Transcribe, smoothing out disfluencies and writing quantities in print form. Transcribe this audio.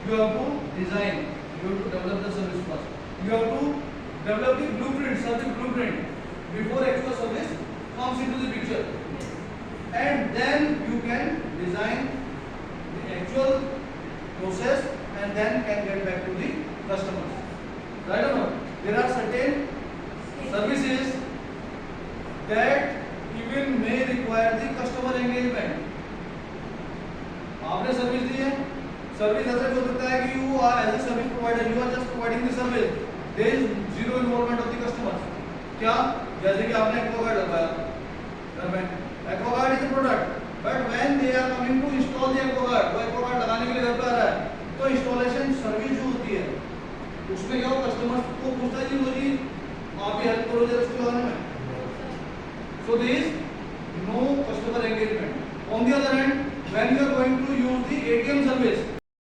you have to design, you have to develop the service first. You have to develop the blueprint, service blueprint before actual service comes into the picture. And then you can design the actual process and then can get back to the customers. Right or not? There are certain services that even may require the customer engagement. आपने service दी है, service ऐसा भी हो सकता है कि you are as a service provider, you are just providing the service. There is zero involvement of the customer. क्या? जैसे कि आपने एक्वागार्ड लगाया घर में, Aquaguard is a product, but when they are coming to install the Aquaguard, वो Aquaguard लगाने के लिए घर पे आ रहा है, तो इंस्टॉलेशन सर्विस जो होती है उसमें क्या हो, कस्टमर को पूछता है जी आप ही हेल्प करो जरा उसको लगाने में. So there is no customer engagement. On the other hand, when you are going to use the ATM